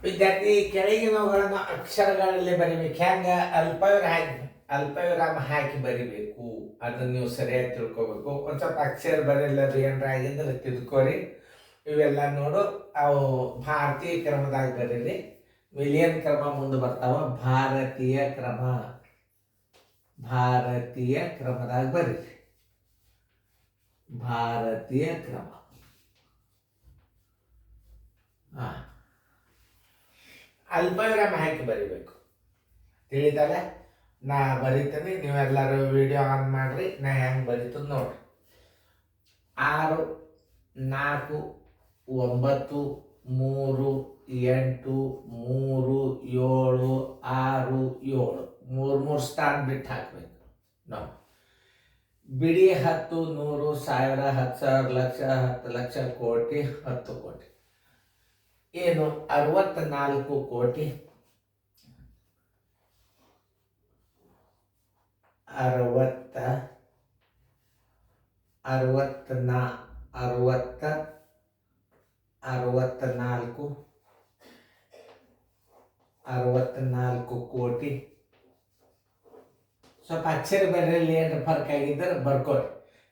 ವಿದ್ಯಾರ್ಥಿ ಕೆಳಗಿನವುಗಳನ್ನು ಅಕ್ಷರಗಳಲ್ಲಿ ಬರಿಬೇಕು. ಹೆಂಗೆ ಅಲ್ಪವಿರಾಮ ಹಾಕಿ ಬರಿಬೇಕು ಅದನ್ನು ನೀವು ಸರಿಯಾಗಿ ತಿಳ್ಕೊಬೇಕು. ಒಂದು ಸ್ವಲ್ಪ ಅಕ್ಷರ ಬರೆಯಲ್ಲದು ಏನಾರ ಆಗಿದ್ರೆ ತಿಳ್ಕೊರಿ. ಇವೆಲ್ಲ ನೋಡು ಅವು ಭಾರತೀಯ ಕ್ರಮದಾಗ ಬರೀರಿ. ವಿಲಿಯನ್ ಕ್ರಮ ಮುಂದೆ ಬರ್ತಾವ. ಭಾರತೀಯ ಕ್ರಮದಾಗ ಬರೀರಿ. ಭಾರತೀಯ ಕ್ರಮ. ಅಲ್ಪವಿರಾಮ ಹಾಕಿ ಬರಿಬೇಕು. ತಿಳಿದಲ್ಲ? ನಾ ಬರಿತೀನಿ, ನೀವೆಲ್ಲರೂ ವಿಡಿಯೋ ಆನ್ ಮಾಡ್ರಿ. ನಾ ಹೆಂಗೆ ಬರೀತದ ನೋಡ್ರಿ. 6, 4, 9, 3, 8, 3, 7, 6, 7 3 ಸ್ಥಾನ ಬಿಟ್ಟು ಹಾಕ್ಬೇಕು ನಾವು. ಬಿಡಿ 10, 100, 1000, 10,000, ಲಕ್ಷ, 10 ಲಕ್ಷ, ಕೋಟಿ, 10 ಕೋಟಿ. ಏನು 64 ಕೋಟಿ, 64 ಕೋಟಿ. ಸ್ವಲ್ಪ ಅಕ್ಷರ ಬರೆಯಲ್ಲಿ ಏನಾರ ಫರ್ಕ್ ಆಗಿದ್ದರೆ ಬರ್ಕೋರಿ.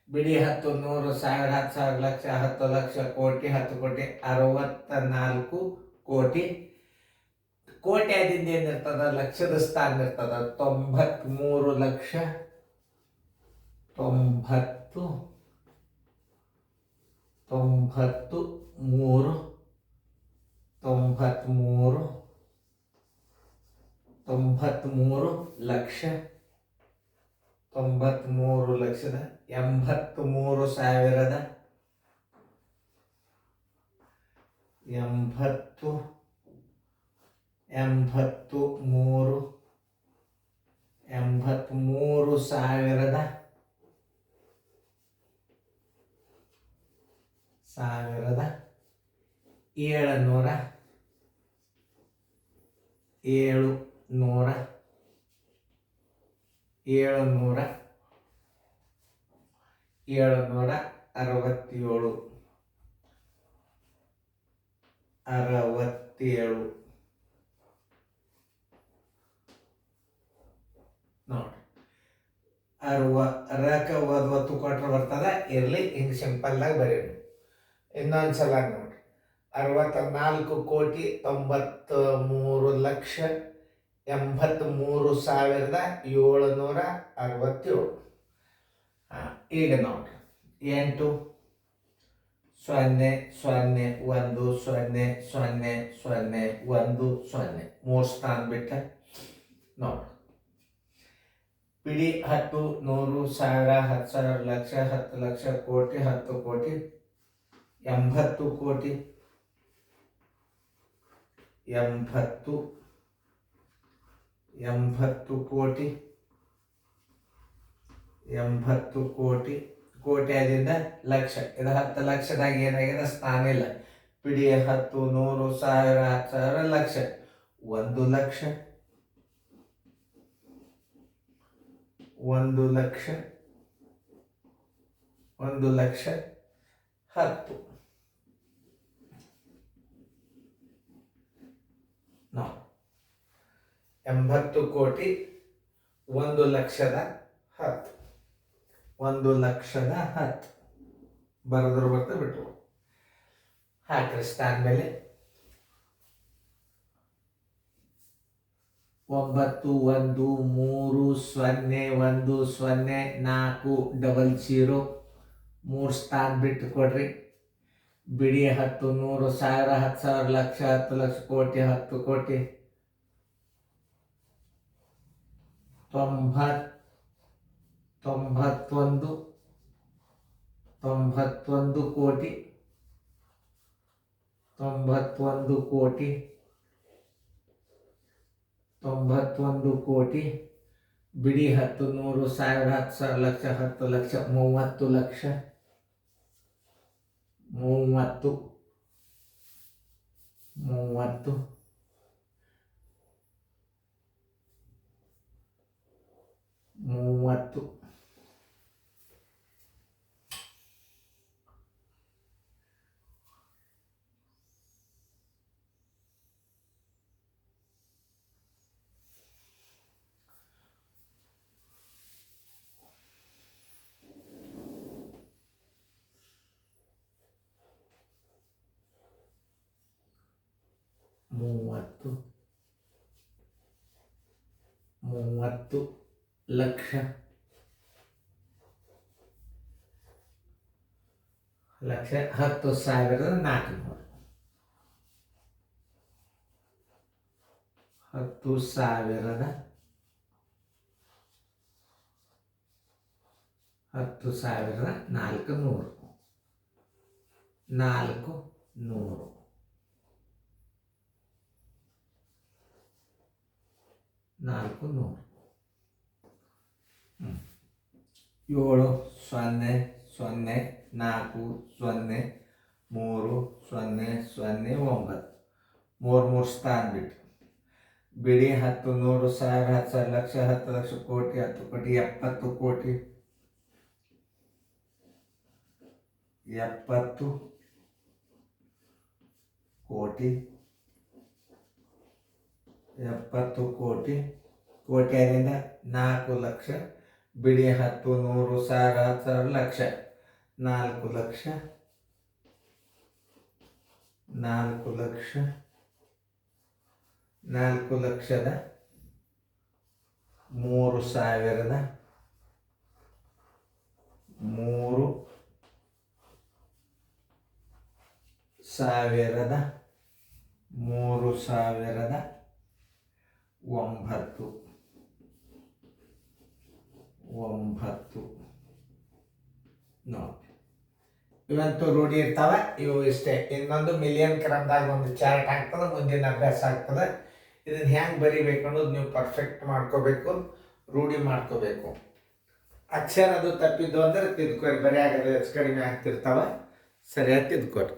ಬಿಡಿ 10, 100, 1000, 10,000, ಲಕ್ಷ, 10 ಲಕ್ಷ, ಕೋಟಿ, 10 ಕೋಟಿ, 64 ಕೋಟಿ. ಕೋಟಿ ಆದಿಂದ ಏನಿರ್ತದ? ಲಕ್ಷದ ಸ್ಥಾನ ಇರ್ತದ. 93 ಲಕ್ಷ, 93 ಲಕ್ಷ, 93 ಲಕ್ಷದ 83 ಸಾವಿರದ 767 ನೋಡ್ರಿ. ರಕ ಒತ್ತು ಕೊಟ್ರೆ ಬರ್ತದ. ಇರ್ಲಿ, ಹಿಂಗೆ ಸಿಂಪಲ್ಲಾಗಿ ಬರೀರಿ. ಇನ್ನೊಂದ್ಸಲ ನೋಡ್ರಿ. 64 ಕೋಟಿ 93 ಲಕ್ಷ 83 ಸಾವಿರದ 767. ಈಗ ನೋಡ್ರಿ. 8 0 0 1 0 0 0 1 0 3 ಸ್ಥಾನ ಬಿಟ್ಟ ನೋಡ್ರಿ. ಬಿಡಿ 10, 100, 1000, 10,000, ಲಕ್ಷ, 10 ಲಕ್ಷ, ಕೋಟಿ, 10 ಕೋಟಿ, 80 ಕೋಟಿ, 80 ಕೋಟಿ, 80 ಕೋಟಿ. ಕೋಟಿ ಆದಿಂದ ಲಕ್ಷ. ಇದು 10 ಲಕ್ಷದಾಗ ಏನಾಗಿದೆ? ಸ್ಥಾನ ಇಲ್ಲ. ಬಿಡಿ 10, 100, 1000, 10,000, ಲಕ್ಷ. 1 ಲಕ್ಷ, 1 ಲಕ್ಷ, 1 ಲಕ್ಷ 10 80 ಕೋಟಿ 1 ಲಕ್ಷದ 10. 1 ಲಕ್ಷದ 10 ಬರೆದ್ರು ಬರ್ತಾ ಬಿಟ್ಟು ಹಾಕ್ರಿ. ಸ್ಥಾನ ಮೇಲೆ 9 1 3 0 1 0 4 00 3 ಸ್ಥಾನ ಬಿಟ್ಟು ಕೊಡ್ರಿ. ಬಿಡಿ 10, 100, 1000, 10,000, ಲಕ್ಷ, 10 ಲಕ್ಷ, ಕೋಟಿ, 10 ಕೋಟಿ, 91 ಕೋಟಿ, 91 ಕೋಟಿ, 91 ಕೋಟಿ. ಬಿಡಿ 10, 100, 1000, 10,000, ಲಕ್ಷ, 10 ಲಕ್ಷ, 30 ಲಕ್ಷ, 30 30 30 ಲಕ್ಷ 10,400 400 7 0 0 4 0 3 0 0 9 3 ಸ್ಥಾನ ಬಿಟ್ಟು ಬಿಡಿ 10 100 1000 10,000 ಲಕ್ಷ 10 ಲಕ್ಷ ಕೋಟಿ 10 ಕೋಟಿ 70 ಕೋಟಿ 70 ಕೋಟಿ 70 ಕೋಟಿ ಕೋಟಿಯಿಂದ 4 ಲಕ್ಷ ಬಿಡಿ 10 100 1000 10,000 ಲಕ್ಷ 4 ಲಕ್ಷ 4 ಲಕ್ಷ 4 ಲಕ್ಷದ 3,000 9 ನೋಡಿ ಇವಂತೂ ರೂಢಿ ಇರ್ತಾವೆ. ಇವು ಇಷ್ಟೇ. ಇನ್ನೊಂದು ಮಿಲಿಯನ್ ಕ್ರಮದಾಗ ಒಂದು ಚಾರ್ಟ್ ಆಗ್ತದೆ, ಮುಂದಿನ ಅಭ್ಯಾಸ ಆಗ್ತದೆ. ಇದನ್ನು ಹೆಂಗೆ ಬರಿಬೇಕು ಅನ್ನೋದು ನೀವು ಪರ್ಫೆಕ್ಟ್ ಮಾಡ್ಕೋಬೇಕು, ರೂಢಿ ಮಾಡ್ಕೋಬೇಕು. ಅಕ್ಷರ ಅದು ತಪ್ಪಿದ್ದು ಅಂದ್ರೆ ತಿದ್ಕೋರಿ, ಬರೀ ಆಗೋದು ಹೆಚ್ಚು ಕಡಿಮೆ ಆಗ್ತಿರ್ತಾವೆ, ಸರಿಯಾಗಿ ತಿದ್ಕೋರಿ.